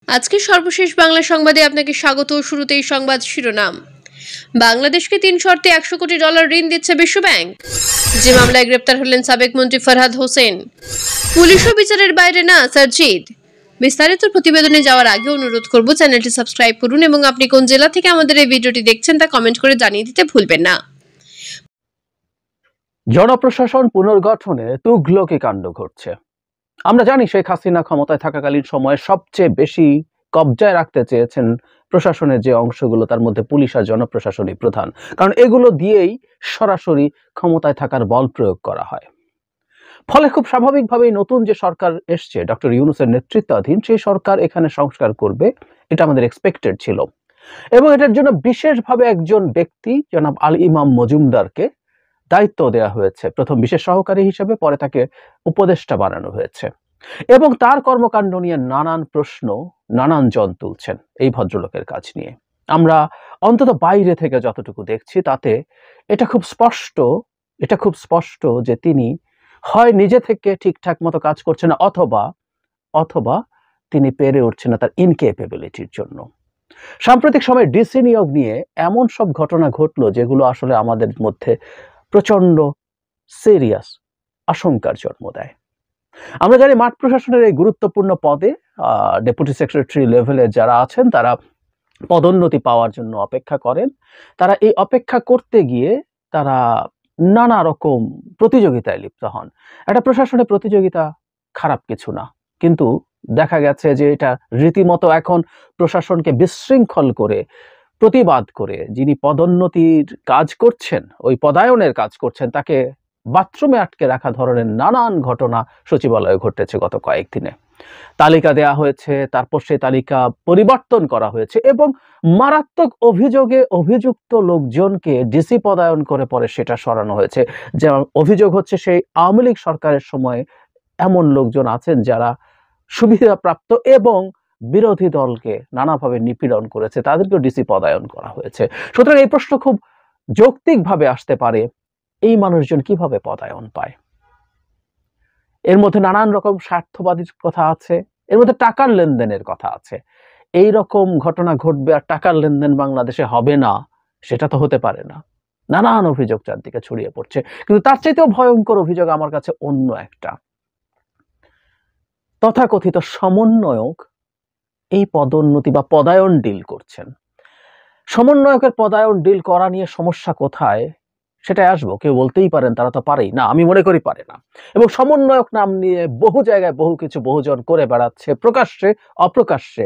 আজকে সর্বশেষ বাংলা সংবাদে আপনাকে স্বাগত। শুরুতেই সংবাদ শিরোনাম। বাংলাদেশকে 3 শর্তে $100 কোটি ঋণ দিচ্ছে বিশ্বব্যাংক। যে মামলায় গ্রেপ্তার হলেন সাবেক মন্ত্রী ফরহাদ হোসেন। পুলিশও বিচারের বাইরে না, সার্জিদ। বিস্তারিত প্রতিবেদনে যাওয়ার আগে অনুরোধ করব চ্যানেলটি সাবস্ক্রাইব করুন এবং আপনি কোন জেলা থেকে আমাদের এই ভিডিওটি দেখছেন তা কমেন্ট করে জানিয়ে দিতে ভুলবেন না। জনপ্রশাসন পুনর্গঠনে তুগলকি কাণ্ড ঘটছে। আমরা জানি শেখ হাসিনা ক্ষমতায় থাকাকালীন সময়ে সবচেয়ে বেশি কবজায় রাখতে চেয়েছেন প্রশাসনের যে অংশগুলো, তার মধ্যে পুলিশ আর জনপ্রশাসনই প্রধান, কারণ এগুলো দিয়েই সরাসরি ক্ষমতায় থাকার বল প্রয়োগ করা হয়। ফলে খুব স্বাভাবিকভাবেই নতুন যে সরকার এসছে ডক্টর ইউনূসের নেতৃত্বাধীন, সেই সরকার এখানে সংস্কার করবে, এটা আমাদের এক্সপেক্টেড ছিল। এবং এটার জন্য বিশেষভাবে একজন ব্যক্তি জনাব আল ইমাম মজুমদারকে দায়িত্ব দেওয়া হয়েছে, প্রথম বিশেষ সহকারী হিসেবে, পরে তাকে উপদেষ্টা বানানো হয়েছে। এবং তার কর্মকাণ্ড নিয়ে নানান প্রশ্ন নানান জন তুলছেন এই ভদ্রলোকের কাজ নিয়ে। আমরা অন্তত বাইরে থেকে যতটুকু দেখছি তাতে এটা খুব স্পষ্ট যে তিনি হয় নিজে থেকে ঠিকঠাক মতো কাজ করছেন না, অথবা তিনি পেরে উঠছেন না তার ইনকেপেবিলিটির জন্য। সাম্প্রতিক সময়ে ডিসি নিয়োগ নিয়ে এমন সব ঘটনা ঘটলো যেগুলো আসলে আমাদের মধ্যে প্রচন্ড সিরিয়াস আশঙ্কার জন্ম দেয়। আমরা জানি মাঠ প্রশাসনের এই গুরুত্বপূর্ণ পদে ডেপুটি সেক্রেটারি লেভেলে যারা আছেন তারা পদোন্নতি পাওয়ার জন্য অপেক্ষা করেন। তারা এই অপেক্ষা করতে গিয়ে তারা নানা রকম প্রতিযোগিতায় লিপ্ত হন। একটা প্রশাসনের প্রতিযোগিতা খারাপ কিছু না, কিন্তু দেখা গেছে যে এটা রীতিমতো এখন প্রশাসনকে বিশৃঙ্খল করে, প্রতিবাদ করে যিনি পদোন্নতির কাজ করছেন, ওই পদায়নের কাজ করছেন, তাকে বাথরুমে আটকে রাখা ধরনের নানান ঘটনা সচিবালয়ে ঘটেছে গত কয়েকদিনে। তালিকা দেয়া হয়েছে, তারপর সেই তালিকা পরিবর্তন করা হয়েছে এবং মারাত্মক অভিযোগে অভিযুক্ত লোকজনকে ডিসি পদায়ন করে পরে সেটা সরানো হয়েছে। যেমন অভিযোগ হচ্ছে সেই আওয়ামী লীগ সরকারের সময় এমন লোকজন আছেন যারা সুবিধাপ্রাপ্ত এবং বিরোধী দলকে নানাভাবে নিপীড়ন করেছে, তাদেরকেও ডিসি পদায়ন করা হয়েছে। সুতরাং এই প্রশ্ন খুব যৌক্তিকভাবে আসতে পারে, এই মানুষজন কিভাবে পদায়ন পায়? এর মধ্যে নানান রকম স্বার্থবাদীর কথা আছে, এর মধ্যে টাকার লেনদেনের কথা আছে। এই রকম ঘটনা ঘটবে আর টাকার লেনদেন বাংলাদেশে হবে না, সেটা তো হতে পারে না। নানান অভিযোগ চারদিকে ছড়িয়ে পড়ছে, কিন্তু তার চাইতেও ভয়ঙ্কর অভিযোগ আমার কাছে অন্য একটা। তথাকথিত সমন্বয়ক এই পদোন্নতি বা পদায়ন ডিল করছেন। সমন্বয়কের পদায়ন ডিল করা নিয়ে সমস্যা কোথায় সেটাই আসবো। কেউ বলতেই পারেন তারা তো পারেই না, আমি মনে করি পারে না। এবং সমন্বয়ক নাম নিয়ে বহু জায়গায় বহু কিছু বহুজন করে বেড়াচ্ছে, প্রকাশ্যে অপ্রকাশ্যে।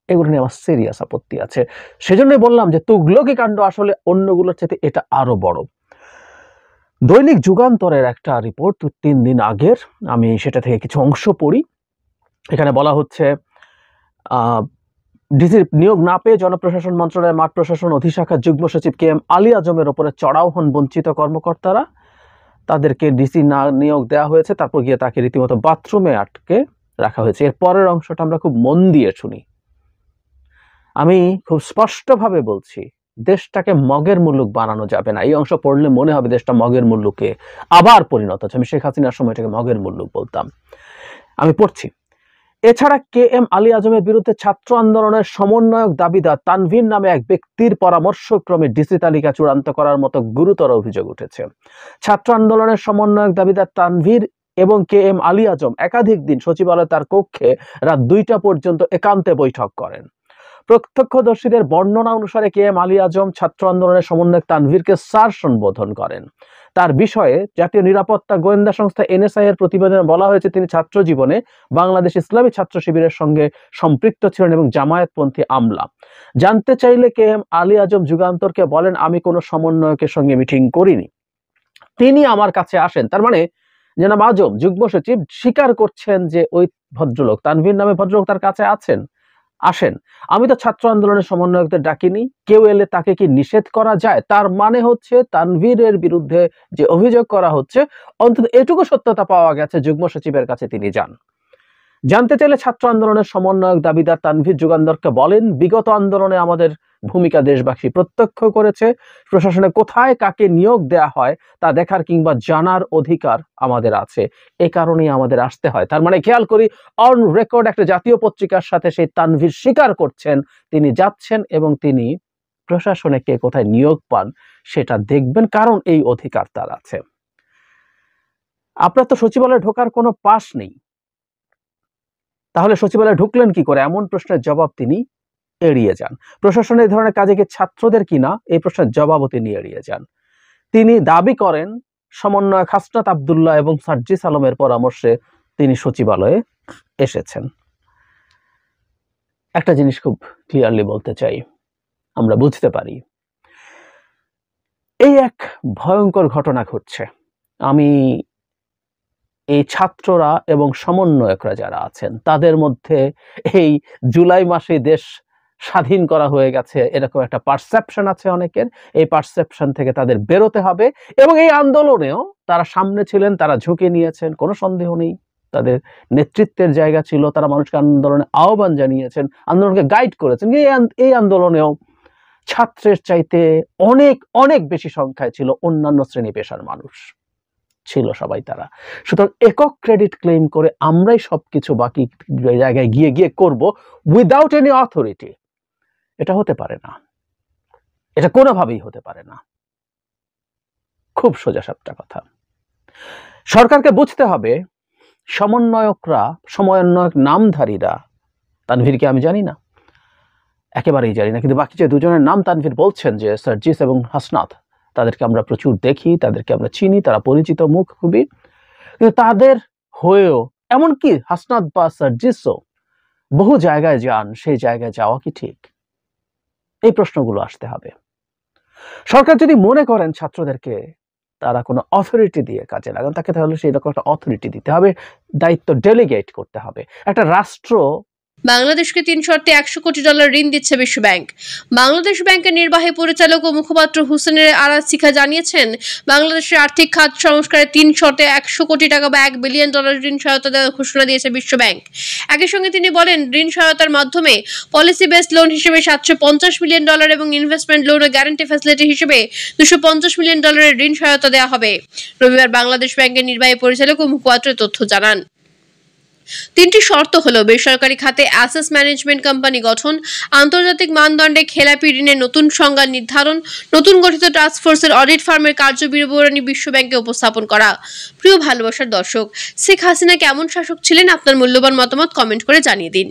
এগুলো নিয়ে আমার সিরিয়াস আপত্তি আছে। সেজন্যই বললাম যে তুগলকি কাণ্ড আসলে অন্যগুলোর চাইতে এটা আরো বড়। দৈনিক যুগান্তরের একটা রিপোর্ট 3 দিন আগের, আমি সেটা থেকে কিছু অংশ পড়ি। এখানে বলা হচ্ছে ডিসির নিয়োগ না পেয়ে জনপ্রশাসন মন্ত্রণালয়ের মাঠ প্রশাসন অধিশাখার যুগ্ম সচিব কে এম আলী আজমের ওপরে চড়াও হন বঞ্চিত কর্মকর্তারা। তাদেরকে ডিসি না নিয়োগ দেওয়া হয়েছে, তারপর গিয়ে তাকে রীতিমতো বাথরুমে আটকে রাখা হয়েছে। এর পরের অংশটা আমরা খুব মন দিয়ে শুনি। আমি খুব স্পষ্টভাবে বলছি, দেশটাকে মগের মুলুক বানানো যাবে না। এই অংশ পড়লে মনে হবে দেশটা মগের মুলুকে আবার পরিণত হচ্ছে। আমি শেখ হাসিনার সময় এটাকে মগের মুলুক বলতাম। আমি পড়ছি। এছাড়া কে এম আলী আজমের বিরুদ্ধে ছাত্র আন্দোলনের সমন্বয়ক দাবিদার তানভীর নামে এক ব্যক্তির পরামর্শক্রমে ডিসি তালিকা চূড়ান্ত করার মতো গুরুতর অভিযোগ উঠেছে। ছাত্র আন্দোলনের সমন্বয়ক দাবিদার তানভীর এবং কে এম আলী আজম একাধিক দিন সচিবালয়ে তার কক্ষে রাত 2টা পর্যন্ত একান্তে বৈঠক করেন। প্রত্যক্ষদর্শীদের বর্ণনা অনুসারে কে এম আলী আজম ছাত্র আন্দোলনের সমন্বয়ক তানভীরকে স্যার সম্বোধন করেন। তার বিষয়ে জাতীয় নিরাপত্তা গোয়েন্দা সংস্থা এনএসআই এর প্রতিবেদনে বলা হয়েছে তিনি ছাত্র জীবনে বাংলাদেশ ইসলামী ছাত্র শিবিরের সঙ্গে সম্পৃক্ত ছিলেন এবং জামায়াতপন্থী আমলা। জানতে চাইলে কে এম আলী আজম যুগান্তরকে বলেন, আমি কোনো সমন্বয়কের সঙ্গে মিটিং করিনি, তিনি আমার কাছে আসেন। তার মানে জনাব আজম যুগ্ম সচিব স্বীকার করছেন যে ওই ভদ্রলোক তানভীর নামে ভদ্রলোক তার কাছে আসেন। আমি তো ছাত্র আন্দোলনের সমন্বয়কদের ডাকিনি, কেউ এলে তাকে কি নিষেধ করা যায়? তার মানে হচ্ছে তানভীরের বিরুদ্ধে যে অভিযোগ করা হচ্ছে অন্তত এটুকু সত্যতা পাওয়া গেছে, যুগ্ম সচিবের কাছে তিনি যান। জানতে চাইলে ছাত্র আন্দোলনের সমন্বয়ক দাবিদার তানভীর যুগান্তরকে বলেন, বিগত আন্দোলনে আমাদের ভূমিকা দেশবাসী প্রত্যক্ষ করেছে। প্রশাসনে কোথায় কাকে নিয়োগ দেয়া হয় তা দেখার কিংবা জানার অধিকার আমাদের আছে, এ কারণেই আমাদের আসতে হয়। তার মানে খেয়াল করি, অন রেকর্ড একটা জাতীয় পত্রিকার সাথে সেই তানভীর স্বীকার করছেন তিনি যাচ্ছেন এবং তিনি প্রশাসনে কে কোথায় নিয়োগ পান সেটা দেখবেন, কারণ এই অধিকার তার আছে। আপনার তো সচিবালয়ে ঢোকার কোনো পাস নেই, তাহলে সচিবালয়ে ঢুকলেন কি করে, এমন প্রশ্নের জবাব তিনি এড়িয়ে যান। প্রশাসনের এই ধরনের কাজে কি ছাত্রদের কিনা, এই প্রশ্নের জবাবও তিনি এড়িয়ে যান। তিনি দাবি করেন সমন্বয়ক হাসনাত আব্দুল্লাহ এবং সার্জিস আলমের পরামর্শে তিনি সচিবালয়ে এসেছেন। একটা জিনিস খুব ক্লিয়ারলি বলতে চাই, আমরা বুঝতে পারি এই এক ভয়ঙ্কর ঘটনা ঘটছে। আমি এই ছাত্ররা এবং সমন্বয়করা যারা আছেন তাদের মধ্যে এই জুলাই মাসে দেশ স্বাধীন করা হয়ে গেছে এরকম একটা পারসেপশন আছে অনেকের। এই পারসেপশন থেকে তাদের বেরোতে হবে এবং এই আন্দোলনেও তারা সামনে ছিলেন, তারা ঝুঁকি নিয়েছেন, কোনো সন্দেহ নেই। তাদের নেতৃত্বের জায়গা ছিল, তারা মানুষকে আন্দোলনে আহ্বান জানিয়েছেন, আন্দোলনকে গাইড করেছেন। এই আন্দোলনেও ছাত্রের চাইতে অনেক অনেক বেশি সংখ্যায় ছিল অন্যান্য শ্রেণী পেশার মানুষ ছিল, সবাই তারা। সুতরাং একক ক্রেডিট ক্লেম করে আমরাই সবকিছু বাকি জায়গায় গিয়ে গিয়ে করব উইদাউট এনি অথরিটি, এটা হতে পারে না, এটা কোনোভাবেই হতে পারে না। খুব সোজা সাপটা কথা। সরকারকে বুঝতে হবে সমন্বয়করা, সমন্বয়ক নামধারীরা, তানভীরকে আমি জানি না, একেবারেই জানি না, কিন্তু বাকি যে দুজনের নাম তানভীর বলছেন যে সার্জিস এবং হাসনাত, তাদেরকে আমরা প্রচুর দেখি, তাদেরকে আমরা চিনি, তারা পরিচিত মুখ খুবই। কিন্তু তাদের হয়েও, এমনকি হাসনাত বা সার্জিসও বহু জায়গায় যান, সেই জায়গায় যাওয়া কি ঠিক? এই প্রশ্নগুলো আসতে হবে। সরকার যদি মনে করেন ছাত্রদেরকে তারা কোনো অথরিটি দিয়ে কাজে লাগান, তাকে তাহলে সেই রকম একটা অথরিটি দিতে হবে, দায়িত্ব ডেলিগেট করতে হবে। একটা রাষ্ট্র বাংলাদেশকে 3 শর্তে $100 কোটি ঋণ দিচ্ছে বিশ্বব্যাংক। বাংলাদেশ ব্যাংকের নির্বাহী পরিচালক ও মুখপাত্র হুসেনের আরাজ শিখা জানিয়েছেন, বাংলাদেশের আর্থিক খাত সংস্কারে 3 শর্তে $100 কোটি বা $1 বিলিয়ন ঋণ সহায়তা দেওয়ার ঘোষণা দিয়েছে বিশ্বব্যাংক। একই সঙ্গে তিনি বলেন, ঋণ সহায়তার মাধ্যমে পলিসি বেসড লোন হিসেবে $750 মিলিয়ন এবং ইনভেস্টমেন্ট লোন ও গ্যারান্টি ফ্যাসিলিটি হিসেবে $250 মিলিয়ন ঋণ সহায়তা দেওয়া হবে। রবিবার বাংলাদেশ ব্যাংকের নির্বাহী পরিচালক ও মুখপাত্র তথ্য জানান। 3টি শর্ত হলো বেসরকারি খাতে অ্যাসেট ম্যানেজমেন্ট কোম্পানি গঠন, আন্তর্জাতিক মানদণ্ডে খেলাপি ঋণের নতুন সংজ্ঞা নির্ধারণ, নতুন গঠিত টাস্কফোর্সের অডিট ফার্মের কার্যবিবরণী বিশ্বব্যাংকে উপস্থাপন করা। প্রিয় ভালোবাসার দর্শক, শেখ হাসিনা কেমন শাসক ছিলেন, আপনার মূল্যবান মতামত কমেন্ট করে জানিয়ে দিন।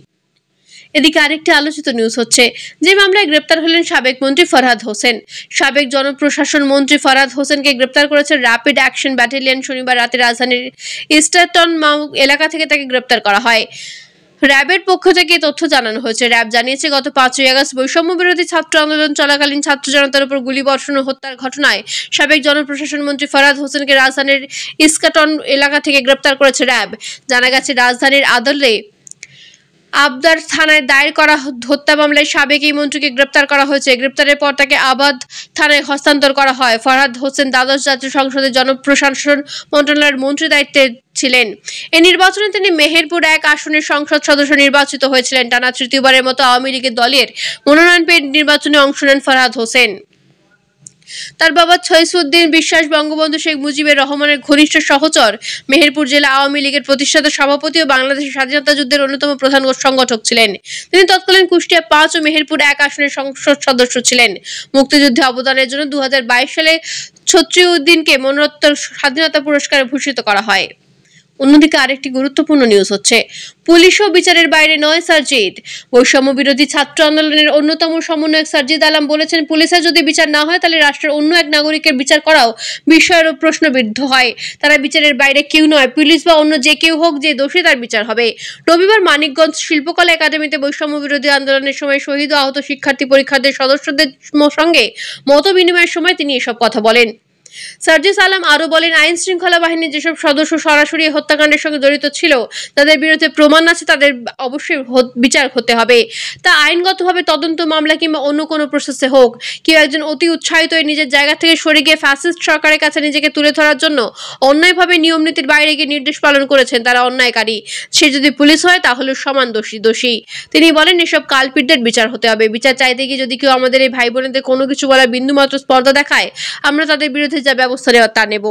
এদিকে আরেকটি আলোচিত নিউজ হচ্ছে, যে মামলায় গ্রেপ্তার হলেন সাবেক মন্ত্রী ফরহাদ হোসেন। সাবেক জনপ্রশাসন মন্ত্রী ফরহাদ হোসেনকে গ্রেপ্তার করেছে র্যাপিড অ্যাকশন ব্যাটালিয়ন। শনিবার রাতে রাজধানীর ইস্টারটন এলাকা থেকে তাকে গ্রেপ্তার করা হয়। র্যাবের পক্ষ থেকে তথ্য জানানো হয়েছে। র্যাব জানিয়েছে, গত 5ই আগস্ট বৈষম্য বিরোধী ছাত্র আন্দোলন চলাকালীন ছাত্র জনতার উপর গুলিবর্ষণ ও হত্যার ঘটনায় সাবেক জনপ্রশাসন মন্ত্রী ফরহাদ হোসেনকে রাজধানীর ইস্কাটন এলাকা থেকে গ্রেপ্তার করেছে র্যাব। জানা গেছে, রাজধানীর আদলে আবদার থানায় দায়ের করা হত্যা মামলায় সাবেক এই মন্ত্রীকে গ্রেপ্তার করা হয়েছে। গ্রেপ্তারের পর তাকে আবাদ থানায় হস্তান্তর করা হয়। ফরহাদ হোসেন দ্বাদশ জাতীয় সংসদের জনপ্রশাসন মন্ত্রণালয়ের মন্ত্রী দায়িত্বে ছিলেন। এই নির্বাচনে তিনি মেহেরপুর 1 আসনের সংসদ সদস্য নির্বাচিত হয়েছিলেন। টানা তৃতীয়বারের মতো আওয়ামী লীগের দলের মনোনয়ন পেয়ে নির্বাচনে অংশ নেন ফরহাদ হোসেন। তার বাবা ছয়সুদ্দিন বিশ্বাস বঙ্গবন্ধু শেখ মুজিবুর রহমানের ঘনিষ্ঠ সহচর, মেহেরপুর জেলা আওয়ামী লীগের প্রতিষ্ঠাতা সভাপতি ও বাংলাদেশের স্বাধীনতা যুদ্ধের অন্যতম প্রধান সংগঠক ছিলেন। তিনি তৎকালীন কুষ্টিয়া 5 ও মেহেরপুর 1 আসনের সংসদ সদস্য ছিলেন। মুক্তিযুদ্ধে অবদানের জন্য 2022 সালে ছত্রিউদ্দিনকে মরণোত্তর স্বাধীনতা পুরস্কারে ভূষিত করা হয়। অন্যদিকে আরেকটি গুরুত্বপূর্ণ নিউজ হচ্ছে, পুলিশও বিচারের বাইরে নয় সার্জিদ। বৈষম্য বিরোধী ছাত্র আন্দোলনের অন্যতম সমন্বয়ক সার্জিদ আলম বলেছেন, পুলিশের যদি বিচার না হয় তাহলে রাষ্ট্রের অন্য এক নাগরিকের বিচার করাও বিষয়ের প্রশ্নবিদ্ধ হয়। তারা বিচারের বাইরে কেউ নয়, পুলিশ বা অন্য যে কেউ হোক, যে দোষী তার বিচার হবে। রবিবার মানিকগঞ্জ শিল্পকলা একাডেমিতে বৈষম্য বিরোধী আন্দোলনের সময় শহীদ ও আহত শিক্ষার্থী পরীক্ষার্থীর সদস্যদের সঙ্গে মত বিনিময়ের সময় তিনি এসব কথা বলেন। সার্জিস আলম আরো বলেন, আইন শৃঙ্খলা বাহিনীর যেসব সদস্য সরাসরি হত্যাকাণ্ডের সঙ্গে জড়িত ছিল, তাদের বিরুদ্ধে প্রমাণ আছে, তাদের অবশ্যই বিচার হতে হবে। তা আইনগতভাবে তদন্ত মামলা কিংবা অন্য কোনো প্রসেসে হোক। কেউ একজন অতি উৎসাহিত হয়ে নিজের জায়গা থেকে সরে গিয়ে ফ্যাসিস্ট সরকারের কাছে নিজেকে তুলে ধরার জন্য অন্যায়ভাবে নিয়ম নীতির বাইরে গিয়ে নির্দেশ পালন করেছেন, তারা অন্যায়কারী। সে যদি পুলিশ হয় তাহলে সমান দোষী। তিনি বলেন, এসব কালপিটদের বিচার হতে হবে। বিচার চাইতে গিয়ে যদি কেউ আমাদের এই ভাই বোনেদের কোনো কিছু বলার বিন্দুমাত্র স্পর্ধা দেখায়, আমরা তাদের বিরুদ্ধে যা ব্যবস্থা নেওয়ার তা নেব।